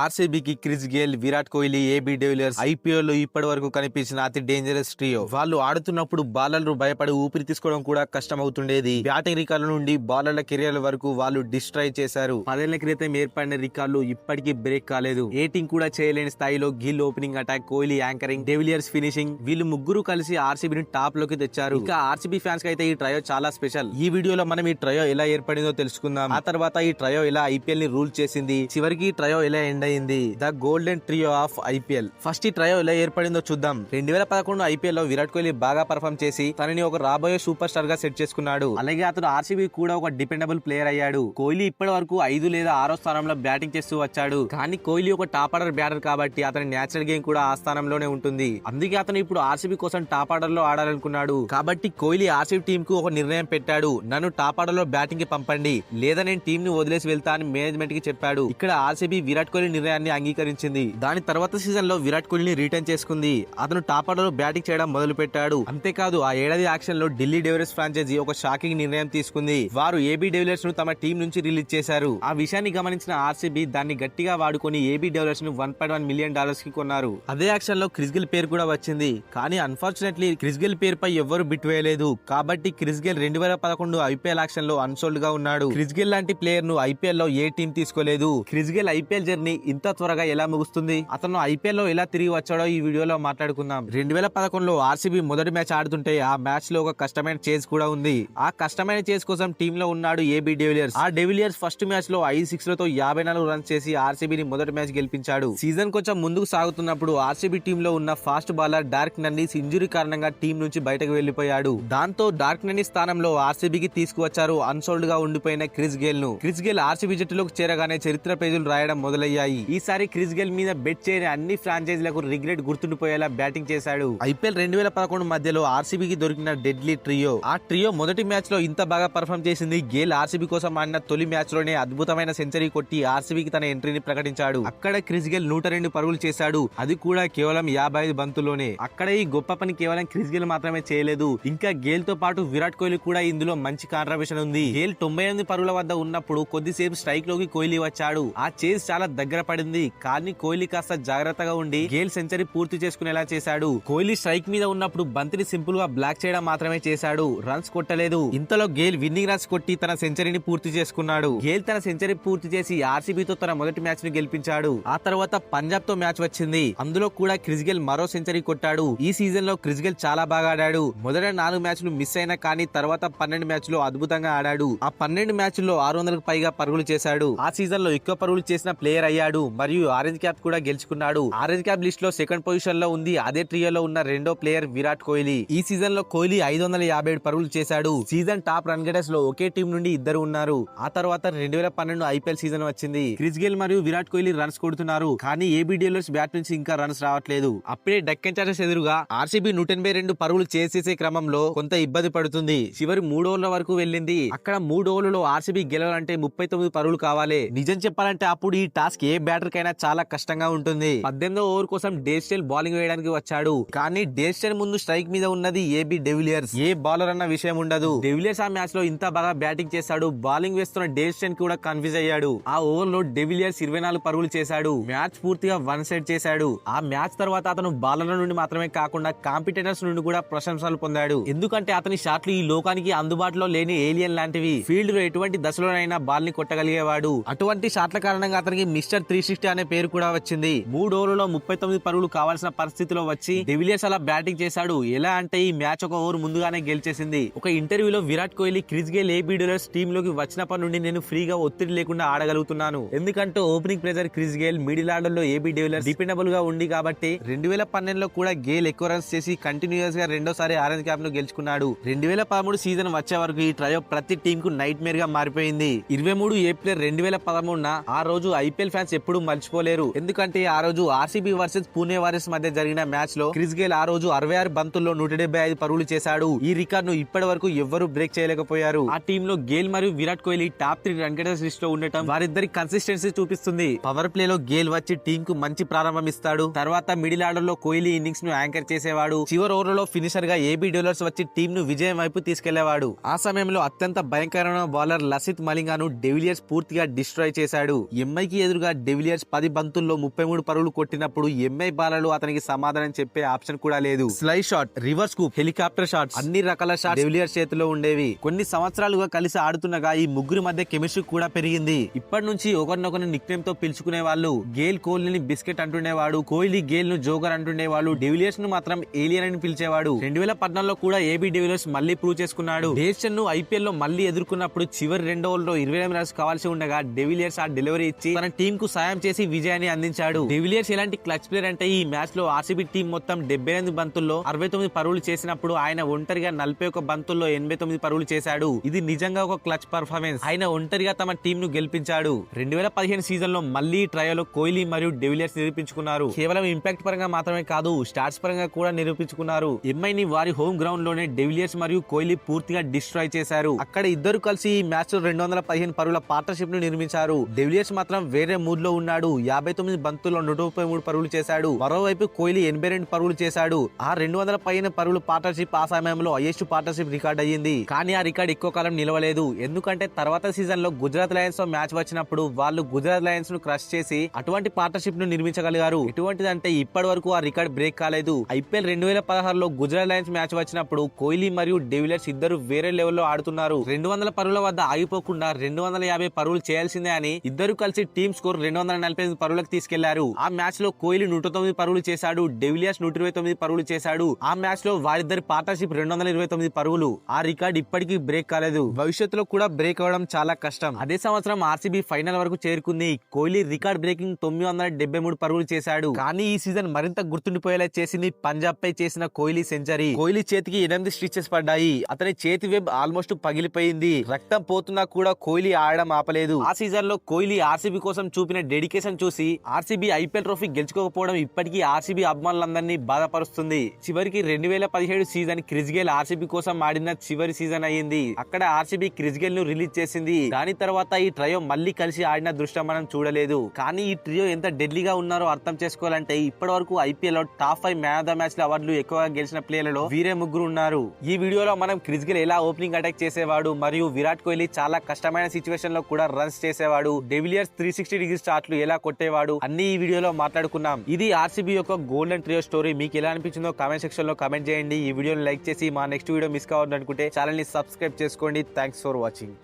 ఆర్సీబీకి Chris Gayle, Virat Kohli, AB de Villiers IPL లో ఇప్పటి వరకు కనిపించిన అతి డేంజరస్ ట్రియో. వాళ్ళు ఆడుతున్నప్పుడు బౌలర్లు భయపడి ఊపిరి తీసుకోవడం కూడా కష్టం అవుతుండేది. బ్యాటింగ్ రికార్డుల నుండి బౌలర్ల కెరియర్ల వరకు వాళ్ళు డిస్ట్రాయ్ చేశారు. 10 ఏళ్ల క్రితం ఏర్పడిన రికార్డులు ఇప్పటికీ బ్రేక్ కాలేదు. ఏటింగ్ కూడా చేయలేని స్థాయిలో Gill opening attack, Kohli anchoring, de Villiers finishing, వీళ్ళు ముగ్గురు కలిసి ఆర్సీబీని టాప్ లోకి తెచ్చారు. ఇంకా ఆర్సీబీ ఫ్యాన్స్ కి అయితే ఈ ట్రయో చాలా స్పెషల్. ఈ వీడియోలో మనం ఈ ట్రయో ఎలా ఏర్పడిందో తెలుసుకుందాం. ఆ తర్వాత ఈ ట్రయో ఎలా ఐపీఎల్ ని రూల్ చేసింది, చివరికి ఈ ట్రయో ఎలా ఎండ్ అయింది. The golden trio of IPL. First ఈ ట్రయో ఎలా ఏర్పడిందో చూద్దాం. 2011 ఐపీఎల్ లో విరాట్ కోహ్లీ బాగా పర్ఫార్మ్ చేసి తనని ఒక రాబోయే సూపర్ స్టార్ గా సెట్ చేసుకున్నాడు. అలాగే అతను ఆర్సీబీ కూడా ఒక డిపెండబుల్ ప్లేయర్ అయ్యాడు. కోహ్లీ ఇప్పటి వరకు 5 లేదా 6వ స్థానంలో బ్యాటింగ్ చేస్తూ వచ్చాడు. కానీ కోహ్లీ ఒక టాప్ ఆర్డర్ బ్యాటర్ కాబట్టి అతని నేచురల్ గేమ్ కూడా ఆ స్థానంలోనే ఉంటుంది. అందుకే అతను ఇప్పుడు ఆర్సీబీ కోసం టాప్ ఆర్డర్ లో ఆడాలనుకున్నాడు. కాబట్టి కోహ్లీ ఆర్సీబీ టీమ్ కు ఒక నిర్ణయం పెట్టాడు. నన్ను టాప్ ఆర్డర్ లో బ్యాటింగ్ కి పంపండి, లేదా నేను టీమ్ ని వదిలేసి వెళ్తా అని మేనేజ్మెంట్ కి చెప్పాడు. ఇక్కడ ఆర్సీబీ విరాట్ కోహ్లీ నిర్ణయాన్ని అంగీకరించింది. దాని తర్వాత సీజన్ లో విరాట్ కోహ్లీని రిటర్న్ చేసుకుంది. అతను టాప్ ఆర్డర్ లో బ్యాటింగ్ చేయడం మొదలు పెట్టాడు. అంతేకాదు ఆ ఏడాది యాక్షన్ లో ఢిల్లీ డేవిలియర్స్ ఫ్రాంచైజీ ఒక షాకింగ్ నిర్ణయం తీసుకుంది. వారు ఏబీ డివిలియర్స్ ను తమ టీం నుంచి రిలీజ్ చేశారు. ఆ విషయాన్ని గమనించిన ఆర్సీబీ దాన్ని గట్టిగా వాడుకొని ఏబీ డివిలియర్స్ ను $1.1 మిలియన్ కి కొన్నారు. అదే యాక్షన్ లో క్రిస్ గేల్ పేరు కూడా వచ్చింది. కానీ అన్ఫార్చునేట్లీ క్రిస్ గేల్ పేరుపై ఎవ్వరు బిట్ వేయలేదు. కాబట్టి క్రిస్ గేల్ 2011 ఐపీఎల్ యాక్షన్ లో అన్సోల్డ్ గా ఉన్నాడు. క్రిస్ గేల్ లాంటి ప్లేయర్ ను ఐపీఎల్ లో ఏ టీం తీసుకోలేదు. క్రిస్ గేల్ ఐపీఎల్ జర్నీ ఇంత త్వరగా ఎలా ముగుస్తుంది, అతను ఐపీఎల్ లో ఎలా తిరిగి వచ్చాడో ఈ వీడియోలో మాట్లాడుకుందాం. 2011 ఆర్సీబీ మొదటి మ్యాచ్ ఆడుతుంటే ఆ మ్యాచ్ లో ఒక కష్టమైన చేజ్ కూడా ఉంది. ఆ కష్టమైన చేజ్ కోసం టీమ్ లో ఉన్నాడు ఏబీ డివిలియర్స్. ఆ డివిలియర్స్ ఫస్ట్ మ్యాచ్ లో 5 సిక్స్లతో 54 రన్స్ చేసి ఆర్సీబీని మొదటి మ్యాచ్ గెలిపించాడు. సీజన్ కొంచెం ముందుకు సాగుతున్నప్పుడు ఆర్సీబీ టీమ్ లో ఉన్న ఫాస్ట్ బౌలర్ డార్క్ నన్నీస్ ఇంజురీ కారణంగా టీం నుంచి బయటకు వెళ్లిపోయాడు. దాంతో డార్క్ నన్నీస్ స్థానంలో ఆర్సీబీకి తీసుకువచ్చారు అన్సోల్డ్ గా ఉండిపోయిన క్రిస్ గేల్ ను. క్రిస్ గేల్ ఆర్సీబీ జట్టులోకి చేరగానే చరిత్ర పేజీలు రాయడం మొదలయ్యాయి. ఈసారి క్రిస్ గేల్ మీద బెట్ చేయని అన్ని ఫ్రాంచైజీలకు రిగ్రెట్ గుర్తుండిపోయేలా బ్యాటింగ్ చేశాడు. ఐపీఎల్ 2011 మధ్యలో ఆర్సీబీకి దొరికిన డెడ్లీ ట్రియో. ఆ ట్రియో మొదటి మ్యాచ్ లో ఇంత బాగా పర్ఫార్మ్ చేసింది. గేల్ ఆర్సీబీ కోసం ఆడిన తొలి మ్యాచ్ లోనే అద్భుతమైన సెంచరీ కొట్టి ఆర్సీబీకి తన ఎంట్రీని ప్రకటించాడు. అక్కడ క్రిస్ గేల్ 102 పరుగులు చేశాడు. అది కూడా కేవలం 55 బంతుల్లోనే. అక్కడ ఈ గొప్ప పని కేవలం క్రిస్ గేల్ మాత్రమే చేయలేదు. ఇంకా గేల్ తో పాటు విరాట్ కోహ్లీ కూడా ఇందులో మంచి కాంట్రిబ్యూషన్ ఉంది. గేల్ 98 పరుగుల వద్ద ఉన్నప్పుడు కొద్దిసేపు స్ట్రైక్ లోకి కోహ్లీ వచ్చాడు. ఆ చేజ్ చాలా దగ్గర పడింది. కానీ కోహ్లీ కాస్త జాగ్రత్తగా ఉండి గేల్ సెంచరీ పూర్తి చేసుకునేలా చేశాడు. కోహ్లీ స్ట్రైక్ మీద ఉన్నప్పుడు బంతిని సింపుల్ గా బ్లాక్ చేయడం మాత్రమే చేశాడు. రన్స్ కొట్టలేదు. ఇంతలో గేల్ విన్నింగ్ రన్స్ కొట్టి తన సెంచరీని పూర్తి చేసుకున్నాడు. గేల్ తన సెంచరీ పూర్తి చేసి ఆర్సీబీతో తన మొదటి మ్యాచ్ ను గెలిపించాడు. ఆ తర్వాత పంజాబ్ తో మ్యాచ్ వచ్చింది. అందులో కూడా క్రిస్ గేల్ మరో సెంచరీ కొట్టాడు. ఈ సీజన్ లో క్రిస్ గేల్ చాలా బాగా ఆడాడు. మొదట 4 మ్యాచ్లు మిస్ అయినా కానీ తర్వాత 12 మ్యాచ్లు అద్భుతంగా ఆడాడు. ఆ 12 మ్యాచ్ల్లో 600కు పైగా పరుగులు చేశాడు. ఆ సీజన్ లో ఎక్కువ పరుగులు చేసిన ప్లేయర్ అయ్యాడు. మరియు ఆరెంజ్ క్యాప్ కూడా గెలుచుకున్నాడు. ఆరెంజ్ క్యాప్ లిస్ట్ లో సెకండ్ పొజిషన్ లో ఉంది. అదే ట్రియోలో ఉన్న రెండో ప్లేయర్ విరాట్ కోహ్లీ. ఈ సీజన్ లో కోహ్లీ 557 పరుగులు చేశాడు. సీజన్ టాప్ రన్ గెటర్స్ లో ఒకే టీం నుండి ఇద్దరు ఉన్నారు. ఆ తర్వాత 2012 ఐపీఎల్ సీజన్ వచ్చింది. క్రిస్ గేల్ మరియు విరాట్ కోహ్లీ రన్స్ కొడుతున్నారు. కానీ ఏబీ డివిలియర్స్ బ్యాట్ నుంచి ఇంకా రన్స్ రావట్లేదు. అప్పుడే డెక్కన్ చార్జర్స్ ఎదురుగా ఆర్సీబీ 182 పరుగులు చేసేసే క్రమంలో కొంత ఇబ్బంది పడుతుంది. చివరి 3 ఓవర్ల వరకు వెళ్ళింది. అక్కడ 3 ఓవర్లలో ఆర్సీబీ గెలవాలంటే 39 పరుగులు కావాలి. నిజం చెప్పాలంటే అప్పుడు ఈ టాస్క్ ఏ బ్యాటర్ కైనా చాలా కష్టంగా ఉంటుంది. 18వ ఓవర్ కోసం డేవ్ స్టైల్ బౌలింగ్ వేయడానికి వచ్చాడు. కానీ డేవ్ స్టైల్ ముందు స్ట్రైక్ మీద ఉన్నది ఏబీ డివిలియర్స్. ఏ బౌలర్ అన్న విషయం ఉండదు. డివిలియర్స్ ఆ మ్యాచ్ లో ఇంత బాగా బ్యాటింగ్ చేశాడు. బౌలింగ్ వేస్తున్న డేవ్ స్టైల్ కూడా కన్ఫ్యూజ్ అయ్యాడు. ఆ ఓవర్ లో డివిలియర్స్ 24 పరుగులు చేశాడు. మ్యాచ్ పూర్తిగా వన్ సైడ్ చేశాడు. ఆ మ్యాచ్ తర్వాత అతను బౌలర్ల నుండి మాత్రమే కాకుండా కాంపిటేటర్స్ నుండి కూడా ప్రశంసలు పొందాడు. ఎందుకంటే అతని షాట్లు ఈ లోకానికి అందుబాటులో లేని ఏలియన్ లాంటివి. ఫీల్డ్ లో ఎటువంటి దశలోనైనా బాల్ ని కొట్టగలిగేవాడు. అటువంటి షాట్ల కారణంగా అతనికి మిస్టర్ 360 అనే పేరు కూడా వచ్చింది. 3 ఓవర్లలో 39 పరుగులు కావాల్సిన పరిస్థితిలో వచ్చి డివిలియర్స్ అలా బ్యాటింగ్ చేశాడు. ఎలా అంటే ఈ మ్యాచ్ ఒక ఓవర్ ముందుగానే గెలిచేసింది. ఒక ఇంటర్వ్యూలో Virat Kohli Chris Gayle AB de Villiers team లోకి వచ్చినప్పటి నుండి నేను ఫ్రీగా ఒత్తిడి లేకుండా ఆడగలుగుతున్నాను. ఎందుకంటే opening player Chris Gayle, middle order లో ఏబీ డివిలియర్స్ డిపెండబుల్ గా ఉంది కాబట్టి 2012 కూడా గేల్ ఎక్కువ రన్స్ చేసి కంటిన్యూస్ గా రెండోసారి ఆరెంజ్ క్యాప్ ను గెలుచుకున్నాడు. 2013 సీజన్ వచ్చే వరకు ఈ ట్రయో ప్రతి టీమ్ కు నైట్ మేర్ గా మారిపోయింది. 23 ఏప్రిల్ 2013 ఆ రోజు ఐపీఎల్ ఫ్యాన్స్ ఎప్పుడు మర్చిపోలేరు. ఎందుకంటే ఆ రోజు ఆర్సీబీ వర్సెస్ పూణే వారియర్స్ మధ్య జరిగిన మ్యాచ్ లో క్రిస్ గేల్ ఆ రోజు 66 బంతుల్లో 175 పరుగులు చేశాడు. ఈ రికార్డ్ ను ఇప్పటి వరకు ఎవ్వరూ బ్రేక్ చేయలేకపోయారు. ఆ టీమ్ లో గేల్ మరియు Virat Kohli top 3 run getters list లో ఉండటం వారిద్దరి కన్సిస్టెన్సీ చూపిస్తుంది. పవర్ ప్లే లో గేల్ వచ్చి టీం కు మంచి ప్రారంభం ఇస్తాడు. తర్వాత మిడిల్ ఆర్డర్ లో కోహ్లీ ఇన్నింగ్స్ ను యాంకర్ చేసేవాడు. చివరి ఓవర్లలో ఫినిషర్ గా ఏబీ డివిలియర్స్ వచ్చి టీం ను విజయం వైపు తీసుకెళ్లేవాడు. ఆ సమయంలో అత్యంత భయంకరమైన బౌలర్ లసిత్ మలింగాను డివిలియర్స్ పూర్తిగా డిస్ట్రాయ్ చేశాడు. ఎంఐకి ఎదురుగా డెవిలియర్స్ 10 బంతుల్లో 33 పరుగులు కొట్టినప్పుడు ఎంఐ బాలర్లు అతనికి సమాధానం చెప్పే ఆప్షన్ కూడా లేదు. Sly shot, reverse scoop, helicopter shots, అన్ని రకాల షాట్స్ డెవిలియర్స్ చేతిలో ఉండేవి. కొన్ని సంవత్సరాలుగా కలిసి ఆడుతుండగా ఈ ముగ్గురి మధ్య కెమిస్ట్రీ కూడా పెరిగింది. ఇప్పటి నుంచి ఒకరినొకరిని నిక్ నేమ్ తో పిలుచుకునే వాళ్ళు. గేల్ కోహ్లీని బిస్కెట్ అంటుండేవాడు, కోహ్లీ గేల్ ను జోకర్ అంటుండేవాడు, డెవిలియర్స్ ను మాత్రం ఏలియన్ అని పిలిచేవాడు. 2014లో కూడా ఏబీ డెవిలియర్స్ మళ్ళీ ప్రూవ్ చేసుకున్నాడు. డేషన్ ను ఐపీఎల్ లో మళ్ళీ ఎదుర్కొన్నప్పుడు చివరి 2 ఓవర్లలో 28 రన్స్ కావాల్సి ఉండగా డెవిలియర్స్ ఆ డెలివరీ ఇచ్చి తన టీం కు సాయం చేసి విజయాన్ని అందించాడు. డెవిలియర్స్ ఎలాంటి క్లచ్ ప్లేయర్ అంటే ఈ మ్యాచ్ లో ఆర్సీబీ టీం మొత్తం 78 బంతుల్లో 69 పరుగులు చేసినప్పుడు ఆయన ఒంటరిగా 41 బంతుల్లో 89 పరుగులు చేశాడు. ఇది నిజంగా ఒక క్లచ్ పర్ఫార్మెన్స్. ఆయన ఒంటరిగా తమ టీం ను గెలిపించాడు. 2015 సీజన్ లో మళ్ళీ ట్రయల్ లో కోహ్లీ మరియు డెవిలియర్స్ నిరూపించుకున్నారు. కేవలం ఇంపాక్ట్ పరంగా మాత్రమే కాదు, స్టాట్స్ పరంగా కూడా నిరూపించుకున్నారు. ఎంఐని వారి హోమ్ గ్రౌండ్ లోనే డెవిలియర్స్ మరియు కోహ్లీ పూర్తిగా డిస్ట్రాయ్ చేశారు. అక్కడ ఇద్దరు కలిసి ఈ మ్యాచ్ లో 215 పరుగుల పార్ట్నర్షిప్ ను నిర్మించారు. డెవిలియర్స్ మాత్రం వేరే మూడ్ లో ఉన్నాడు. 59 బంతుల్లో 133 పరుగులు చేశాడు. మరోవైపు కోహ్లీ 82 పరుగులు చేశాడు. ఆ 215 పరుగుల పార్ట్నర్షిప్ ఆ సమయంలో హైయెస్ట్ పార్ట్నర్షిప్ రికార్డ్ అయ్యింది. కానీ ఆ రికార్డ్ ఎక్కువ కాలం నిలవలేదు. ఎందుకంటే తర్వాత సీజన్ లో గుజరాత్ లయన్స్ తో మ్యాచ్ వచ్చినప్పుడు వాళ్ళు గుజరాత్ లయన్స్ ను క్రష్ చేసి అటువంటి పార్ట్నర్షిప్ ను నిర్మించగలిగారు. ఎటువంటిదంటే ఇప్పటి వరకు ఆ రికార్డ్ బ్రేక్ కాలేదు. ఐపీఎల్ 2016లో గుజరాత్ లయన్స్ మ్యాచ్ వచ్చినప్పుడు కోహ్లీ మరియు డెవిలియర్స్ ఇద్దరు వేరే లెవెల్లో ఆడుతున్నారు. 200 పరుగుల వద్ద ఆగిపోకుండా 250 పరుగులు చేయాల్సిందే అని ఇద్దరు కలిసి టీమ్ స్కోర్ 245 పరుగులకు తీసుకెళ్లారు. ఆ మ్యాచ్ లో కోహ్లీ 109 పరుగులు చేశాడు, డెవిలియర్స్ 129 పరుగులు చేశాడు. ఆ మ్యాచ్ లో వారిద్దరి పార్ట్నర్షిప్ 229 పరుగులు. ఆ రికార్డ్ ఇప్పటికీ బ్రేక్ కాలేదు. భవిష్యత్తులో కూడా బ్రేక్ అవ్వడం చాలా కష్టం. అదే సంవత్సరం ఆర్సీబీ ఫైనల్ వరకు చేరుకుంది. కోహ్లీ రికార్డ్ బ్రేకింగ్ 973 పరుగులు చేశాడు. కానీ ఈ సీజన్ మరింత గుర్తుండిపోయేలా చేసింది పంజాబ్ పై చేసిన కోహ్లీ సెంచరీ. కోహ్లీ చేతికి 8 స్టిచెస్ పడ్డాయి. అతని చేతి వెబ్ ఆల్మోస్ట్ పగిలిపోయింది. రక్తం పోతున్నా కూడా కోహ్లీ ఆడడం ఆపలేదు. ఆ సీజన్ లో కోహ్లీ ఆర్సీబీ కోసం చూపిన డెడికేషన్ చూసి ఆర్సీబీ ఐపీఎల్ ట్రోఫీ గెలుచుకోకపోవడం ఇప్పటికీ ఆర్సీబీ అభిమానులందరినీ బాధపరుస్తుంది. చివరికి 2017 సీజన్ క్రిస్ గేల్ ఆర్సీబీ కోసం ఆడిన చివరి సీజన్ అయ్యింది. అక్కడ ఆర్సీబీ క్రిస్ గేల్ ను రిలీజ్ చేసింది. దాని తర్వాత ఈ ట్రయో మళ్ళీ కలిసి ఆడిన దృశ్యం మనం చూడలేదు. కానీ ఈ ట్రియో ఎంత డెడ్లీగా ఉన్నారో అర్థం చేసుకోవాలంటే ఇప్పటి వరకు ఐపీఎల్ లో top 5 man of the match అవార్డులు ఎక్కువగా గెలిచిన ప్లేయర్లలో వీరే ముగ్గురు ఉన్నారు. ఈ వీడియోలో మనం క్రిస్ గేల్ ఎలా ఓపెనింగ్ అటాక్ చేసేవాడు మరియు విరాట్ కోహ్లీ చాలా కష్టమైన సిచ్యువేషన్ లో కూడా రన్స్ చేసేవాడు, డెవిలియర్స్ 360 డిగ్రీ స్టార్ట్లు ఎలా కొట్టేవాడు అన్ని ఈ వీడియోలో మాట్లాడుకున్నాం. ఇది ఆర్సీబీ యొక్క గోల్డెన్ ట్రియో స్టోరీ. మీకు ఎలా అనిపించిందో కామెంట్ సెక్షన్ లో కామెంట్ చేయండి. ఈ వీడియోని లైక్ చేసి మా నెక్స్ట్ వీడియో మిస్ కావద్దు అనుకుంటే ఛానల్ ని సబ్స్క్రైబ్ చేసుకోండి. Thanks for watching.